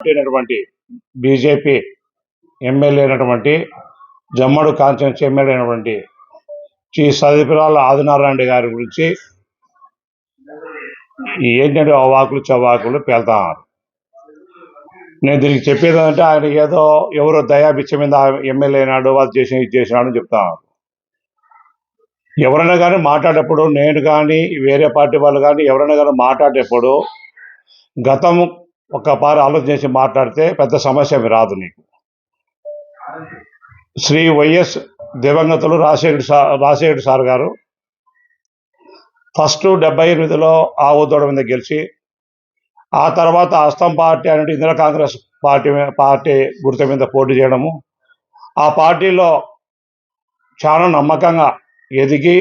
అయినటువంటి BJP MLA అయినటువంటి జమ్మడు constituency MLA అయినటువంటి శ్రీ సదిపురాల ఆదినారాయణ గారి గురించి ఏంటంటే అవాకులు చవాకులు పేల్తాన్నారు. నేను దీనికి చెప్పేది అంటే ఆయన ఏదో ఎవరో దయాభిచ్చ మీద ఎమ్మెల్యే అయినాడు, అది చేసిన ఇది చేసినాడు అని చెప్తాను. ఎవరైనా కానీ మాట్లాడేటప్పుడు, నేను కానీ వేరే పార్టీ వాళ్ళు కానీ ఎవరైనా కానీ మాట్లాడేటప్పుడు గతం ఒకపారి ఆలోచన చేసి మాట్లాడితే పెద్ద సమస్య రాదు నీకు. శ్రీ వైఎస్ దివంగతులు రాజశేఖర సార్ గారు ఫస్ట్ 78లో ఆవుదోడ మీద గెలిచి, ఆ తర్వాత అస్తం పార్టీ అంటే ఇందిరా కాంగ్రెస్ పార్టీ గుర్తు మీద పోటీ చేయడము, ఆ పార్టీలో చాలా నమ్మకంగా ఎదిగి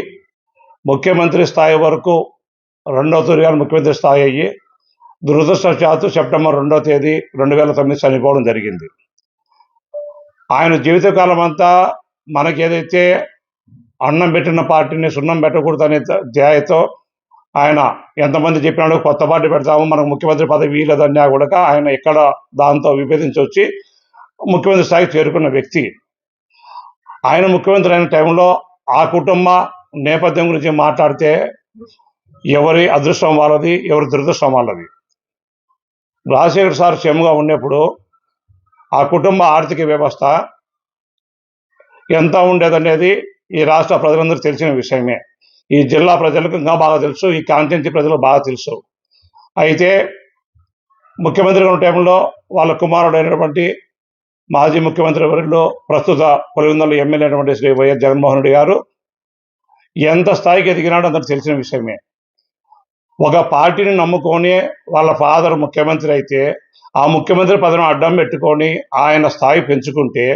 ముఖ్యమంత్రి స్థాయి వరకు 2వ తూరిగా ముఖ్యమంత్రి స్థాయి అయ్యి దురదృష్టవశాత్తు సెప్టెంబర్ 2వ తేదీ 2009 చనిపోవడం జరిగింది. ఆయన జీవితకాలం అంతా మనకి ఏదైతే అన్నం పెట్టిన పార్టీని సున్నం పెట్టకూడదనే ధ్యేయతో ఆయన ఎంతమంది చెప్పినాడు కొత్త పార్టీ పెడతాము, మనకు ముఖ్యమంత్రి పదవి లేదన్నా కూడా ఆయన ఎక్కడ దాంతో విభేదించి వచ్చి ముఖ్యమంత్రి స్థాయికి చేరుకున్న వ్యక్తి. ఆయన ముఖ్యమంత్రి అయిన టైంలో ఆ కుటుంబ నేపథ్యం గురించి మాట్లాడితే ఎవరి అదృష్టం వాళ్ళది, ఎవరి దురదృష్టం వాళ్ళది. రాజశేఖర సార్ క్షేమంగా ఉన్నప్పుడు ఆ కుటుంబ ఆర్థిక వ్యవస్థ ఎంత ఉండేదనేది ఈ రాష్ట్ర ప్రజలందరూ తెలిసిన విషయమే. ఈ జిల్లా ప్రజలకు ఇంకా బాగా తెలుసు, ఈ కాన్స్టిట్యున్సీ ప్రజలకు బాగా తెలుసు. అయితే ముఖ్యమంత్రిగా ఉన్న టైంలో వాళ్ళ కుమారుడు అయినటువంటి మాజీ ముఖ్యమంత్రి వర్యులు ప్రస్తుత పులివెందుల ఎమ్మెల్యే అయినటువంటి శ్రీ వైఎస్ జగన్మోహన్ రెడ్డి గారు ఎంత స్థాయికి ఎదిగినాడో అందరికి తెలిసిన విషయమే. ఒక పార్టీని నమ్ముకొని వాళ్ళ ఫాదర్ ముఖ్యమంత్రి అయితే ఆ ముఖ్యమంత్రి పదవిని అడ్డం పెట్టుకొని ఆయన స్థాయి పెంచుకుంటే,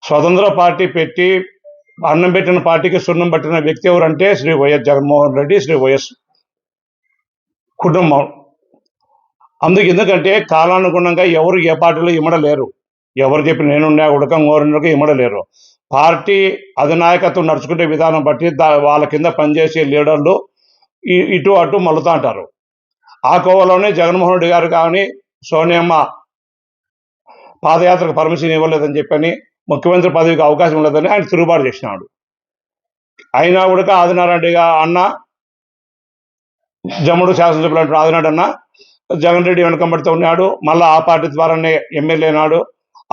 స్వతంత్ర పార్టీ పెట్టి అన్నం పెట్టిన పార్టీకి సున్నం పట్టిన వ్యక్తి ఎవరంటే శ్రీ వైఎస్ జగన్మోహన్ రెడ్డి, శ్రీ వైఎస్ కుటుంబం. ఎందుకంటే కాలానుగుణంగా ఎవరు ఏ పార్టీలో ఇమ్మడలేరు. ఎవరు చెప్పి నేనున్నా ఉడకం కోరినకు ఇమ్మడలేరు. పార్టీ అధినాయకత్వం నడుచుకునే విధానం బట్టి వాళ్ళ కింద పనిచేసే లీడర్లు ఇటు అటు మలుతా అంటారు. ఆ కోవలోనే జగన్మోహన్ రెడ్డి గారు కానీ సోనియమ్మ పాదయాత్రకు పర్మిషన్ ఇవ్వలేదని చెప్పని, ముఖ్యమంత్రి పదవికి అవకాశం లేదని ఆయన తిరుగుబాటు చేసినాడు. అయినా కూడా ఆదినారాయణ అన్న, జమ్ముడు శాసనసభ్యులు ఆదినాడు అన్న జగన్ రెడ్డి వెనకంబడితో ఉన్నాడు. మళ్ళీ ఆ పార్టీ ద్వారానే ఎమ్మెల్యే అయినాడు.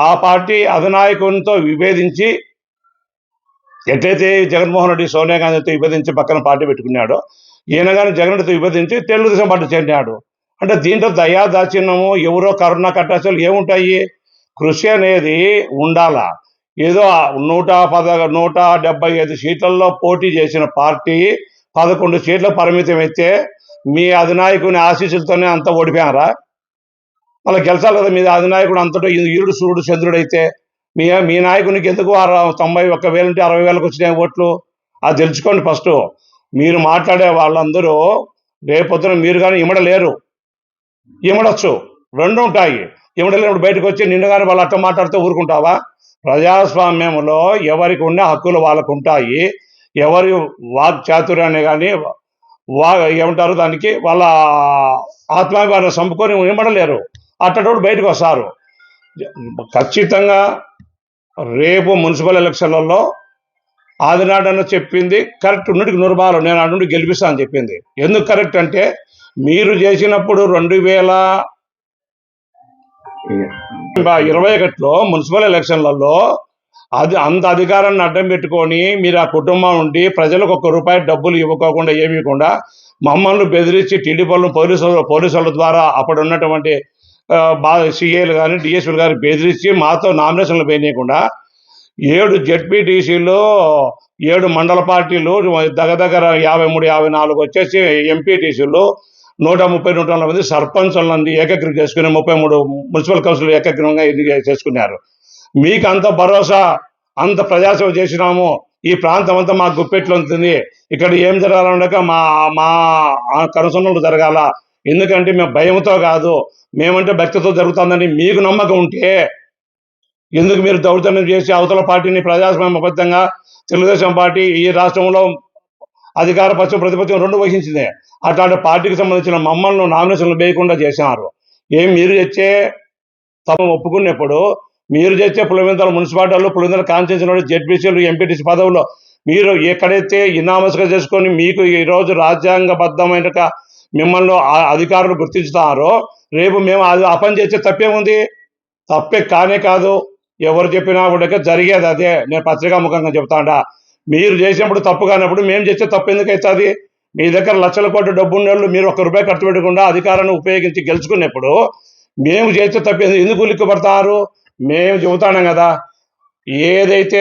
ఆ పార్టీ అధినాయకునితో విభేదించి, ఎట్లయితే జగన్మోహన్ రెడ్డి సోనియా గాంధీతో విభేదించి పక్కన పార్టీ పెట్టుకున్నాడో, ఈయన కానీ జగన్ రెడ్డితో విభేదించి తెలుగుదేశం పార్టీ చేరినాడు. అంటే దీంట్లో దయాదాచిన్యము, ఎవరో కరుణ కట్టాల్సి ఏముంటాయి? కృషి అనేది ఉండాలా. ఏదో 175 సీట్లలో పోటీ చేసిన పార్టీ 11 సీట్లకు పరిమితం అయితే మీ అధినాయకుని ఆశీస్సులతోనే అంతా ఓడిపోయారా? మళ్ళీ గెలిచాలి కదా. మీ అధినాయకుడు అంతటా ఈరుడు సూర్యుడు చంద్రుడు అయితే మీ నాయకునికి ఎందుకు 91,000 నుండి 60,000 వచ్చినాయి ఓట్లు? అది తెలుసుకోండి ఫస్ట్. మీరు మాట్లాడే వాళ్ళందరూ రేపొద్దున మీరు కానీ ఇమ్మడలేరు, ఇమ్మడచ్చు, రెండు ఉంటాయి. ఇమ్మడలేనప్పుడు బయటకు వచ్చి నిన్ను కానీ వాళ్ళు అట్లా మాట్లాడితే ఊరుకుంటావా? ప్రజాస్వామ్యంలో ఎవరికి ఉన్న హక్కులు వాళ్ళకు ఉంటాయి. ఎవరి వాక్చాతుర్యాన్ని కానీ ఏమంటారు దానికి, వాళ్ళ ఆత్మాభిమానం చంపుకొని ఇమ్మడలేరు. అట్టటోడు బయటకు వస్తారు. ఖచ్చితంగా రేపు మున్సిపల్ ఎలక్షన్లలో ఆదినాడన్న చెప్పింది కరెక్ట్, 100% నేను ఆ నుండి గెలిపిస్తా అని చెప్పింది. ఎందుకు కరెక్ట్ అంటే, మీరు చేసినప్పుడు 2021లో మున్సిపల్ ఎలక్షన్లలో అంత అధికారాన్ని అడ్డం పెట్టుకొని మీరు ఆ కుటుంబం నుండి ప్రజలకు ₹1 డబ్బులు ఇవ్వకోకుండా ఏమి ఇవ్వకుండా మమ్మల్ని బెదిరించి టీడీపీ పోలీసుల ద్వారా అప్పుడు ఉన్నటువంటి సీఏలు కానీ డిఎస్పీలు కానీ బెదిరించి మాతో నామినేషన్లు వేయకుండా 7 జెడ్పీటీసీలు, 7 మండల పార్టీలు, దగ్గర 53-54 వచ్చేసి ఎంపీటీసీలు, 130-140 సర్పంచులంది ఏకగ్రీవం చేసుకుని 33 మున్సిపల్ కౌన్సిల్ ఏకగ్రీవంగా చేసుకున్నారు. మీకు అంత భరోసా, అంత ప్రజాసేవ చేసినాము, ఈ ప్రాంతం అంతా మా గుప్పెట్లో ఉంటుంది, ఇక్కడ ఏం జరగాలన్నాక మా కనుసన్నలు జరగాల, ఎందుకంటే మేము భయంతో కాదు, మేమంటే భక్తితో జరుగుతుందని మీకు నమ్మకం ఉంటే ఎందుకు మీరు దౌర్జన్యం చేసి అవతల పార్టీని ప్రజాస్వామ్యబద్ధంగా తెలుగుదేశం పార్టీ ఈ రాష్ట్రంలో అధికార పక్షం ప్రతిపక్షం 2 వహించింది. అట్లాంటి పార్టీకి సంబంధించిన మమ్మల్ని నామినేషన్లు వేయకుండా చేసినారు. మీరు తెచ్చే తమ ఒప్పుకున్నప్పుడు మీరు చేసే పులివెందుల మున్సిపాలిటీలో పులివెందుల కాన్స్టిట్యూన్సీలో జెడ్పీసీలు ఎంపీటీసీ పదవుల్లో మీరు ఎక్కడైతే ఇనామస్గా చేసుకొని మీకు ఈరోజు రాజ్యాంగబద్ధమైన మిమ్మల్ని అధికారులు గుర్తించుతారో రేపు మేము అది ఆ పని చేస్తే తప్పేముంది? తప్పే కానే కాదు. ఎవరు చెప్పినా కూడా జరిగేది అదే. నేను పత్రికాముఖంగా చెప్తాడా, మీరు చేసినప్పుడు తప్పు కానప్పుడు మేము చేస్తే తప్పు ఎందుకు అవుతుంది? మీ దగ్గర లక్షల కోట్ల డబ్బు ఉన్నోళ్ళు మీరు ₹1 ఖర్చు పెట్టకుండా అధికారాన్ని ఉపయోగించి గెలుచుకున్నప్పుడు మేము చేస్తే తప్పు ఎందుకు ఉలిక్కిపడతారు? మేము చెబుతాం కదా, ఏదైతే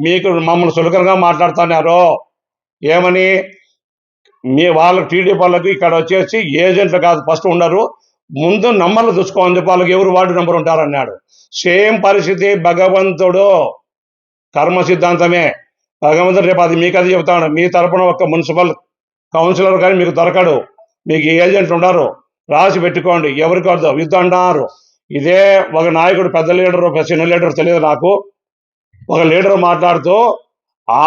మీకు మమ్మల్ని సులకనగా మాట్లాడుతున్నారో ఏమని, వాళ్ళకి టీడీపీ వాళ్ళకి ఇక్కడ వచ్చేసి ఏజెంట్లు కాదు, ఫస్ట్ ఉండరు, ముందు నంబర్లు చూసుకోండి, వాళ్ళకి ఎవరు వార్డు నెంబర్ ఉంటారన్నాడు. సేమ్ పరిస్థితి భగవంతుడు, కర్మ సిద్ధాంతమే. భగవంతుడు రేపు అది మీకు అది చెబుతాడు, మీ తరపున ఒక మున్సిపల్ కౌన్సిలర్ కానీ మీకు దొరకడు, మీకు ఏజెంట్లు ఉండరు, రాసి పెట్టుకోండి. ఎవరికి వద్దు యుద్ధం అన్నారు. ఇదే ఒక నాయకుడు, పెద్ద లీడరు చిన్న లీడర్ తెలియదు నాకు, ఒక లీడర్ మాట్లాడుతూ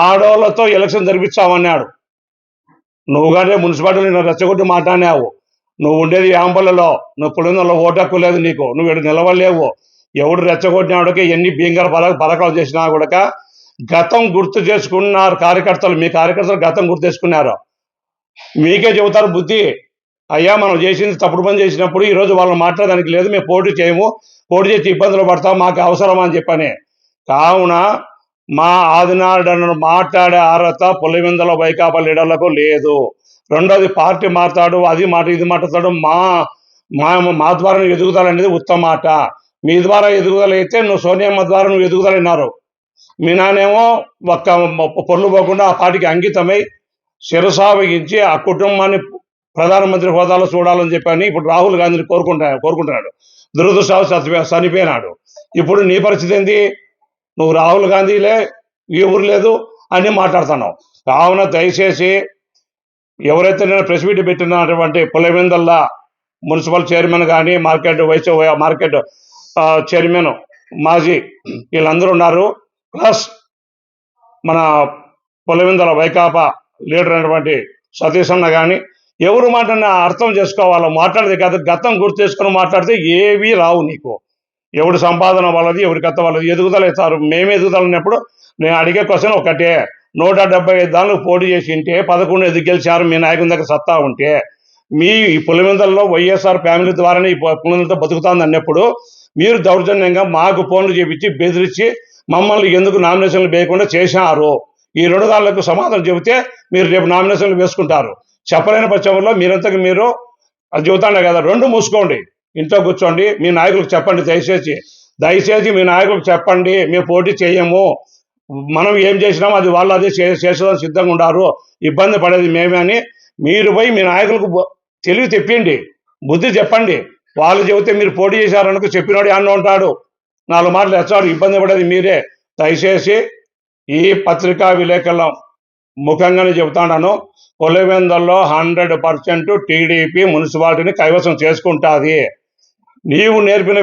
ఆడోళ్లతో ఎలక్షన్ జరిపించామన్నాడు. నువ్వు కానీ మున్సిపాలిటీలో రెచ్చగొట్టి మాట్లాడినావు. నువ్వు ఉండేది యాంపల్లలో, నువ్వు పులివెందులలో ఓటు హక్కు లేదు నీకు, నువ్వు ఇక్కడ నిలవలేవు. ఎవడు రెచ్చగొట్టినాడుకే ఎన్ని బీంగర పలకాలు చేసినా కూడా గతం గుర్తు చేసుకున్నారు కార్యకర్తలు. మీ కార్యకర్తలు గతం గుర్తు చేసుకున్నారు. మీకే చెబుతారు బుద్ధి, అయ్యా మనం చేసింది తప్పుడు పని చేసినప్పుడు ఈరోజు వాళ్ళని మాట్లాడడానికి లేదు, మేము పోటీ చేయము, పోటీ చేసి ఇబ్బందులు పడతాం, మాకు అవసరమా అని చెప్పని. కావున మా ఆదినారాయణను మాట్లాడే అర్హత పులివెందుల వైకాపా లీడర్లకు లేదు. రెండోది పార్టీ మాట్లాడు, అది మాట ఇది మాట్లాడతాడు, మా ద్వారా ఎదుగుదల అనేది ఉత్తమ మాట. మీ ద్వారా ఎదుగుదల అయితే నువ్వు సోనియమ్మ ద్వారా నువ్వు ఎదుగుదల విన్నారు. మీ నాన్నేమో ఒక్క పొర్లు పోకుండా ఆ పార్టీకి అంకితమై శిరసావగించి ఆ కుటుంబాన్ని ప్రధానమంత్రి హోదాలో చూడాలని చెప్పని ఇప్పుడు రాహుల్ గాంధీని కోరుకుంటున్నాడు. దురదృష్టవశాత్తు చనిపోయినాడు. ఇప్పుడు నీ పరిస్థితి ఏంది? నువ్వు రాహుల్ గాంధీలే, ఈ ఊరు లేదు అని మాట్లాడుతున్నావు. కావున దయచేసి ఎవరైతే నేను ప్రెస్ మీట్ పెట్టినటువంటి పులివెందుల మున్సిపల్ చైర్మన్ కానీ, మార్కెట్ చైర్మన్, మాజీ వీళ్ళందరూ ఉన్నారు. ప్లస్ మన పులివెందుల వైకాపా లీడర్ అయినటువంటి సతీష్ అన్న కానీ ఎవరు మాట్లాడినా అర్థం చేసుకోవాలి. మాట్లాడేది కాదు, గతం గుర్తు చేసుకుని మాట్లాడితే ఏవీ రావు నీకు. ఎవడు సంపాదన వాళ్ళది, ఎవరి గత వాళ్ళది. ఎదుగుదల ఇస్తారు, మేము ఎదుగుదల ఉన్నప్పుడు నేను అడిగే క్వశ్చన్ ఒకటే, 175 దానికి పోటీ చేసి ఉంటే 11 ఎదుగు గెలిచారు, మీ నాయకుని దగ్గర సత్తా ఉంటే. మీ ఈ పులివెందులలో వైఎస్ఆర్ ఫ్యామిలీ ద్వారానే ఈ పులివెందులతో బతుకుతుంది అన్నప్పుడు మీరు దౌర్జన్యంగా మాకు ఫోన్లు చేపించి బెదిరించి మమ్మల్ని ఎందుకు నామినేషన్లు వేయకుండా చేశారు? ఈ 2 దానికి సమాధానం చెబితే మీరు రేపు నామినేషన్లు వేసుకుంటారు. చెప్పలేని పక్షంలో మీరంతకు మీరు అది చెబుతాండే కదా, 2 మూసుకోండి, ఇంట్లో కూర్చోండి. మీ నాయకులకు చెప్పండి, దయచేసి మీ నాయకులకు చెప్పండి, మేము పోటీ చేయము, మనం ఏం చేసినామో అది వాళ్ళు అదే చేసేదానికి సిద్ధంగా ఉన్నారు, ఇబ్బంది పడేది మేమే అని మీరు పోయి మీ నాయకులకు తెలివి తెప్పిండి, బుద్ధి చెప్పండి. వాళ్ళు చెబితే మీరు పోటీ చేశారనుకో చెప్పినోడు అన్న ఉంటాడు, 4 మాటలు ఎచ్చాడు, ఇబ్బంది పడేది మీరే. దయచేసి ఈ పత్రికా విలేకరుల ముఖంగానే చెబుతాను, పులివెందుల్లో 100% టీడీపీ మున్సిపాలిటీని కైవసం చేసుకుంటుంది. నీవు నేర్పిన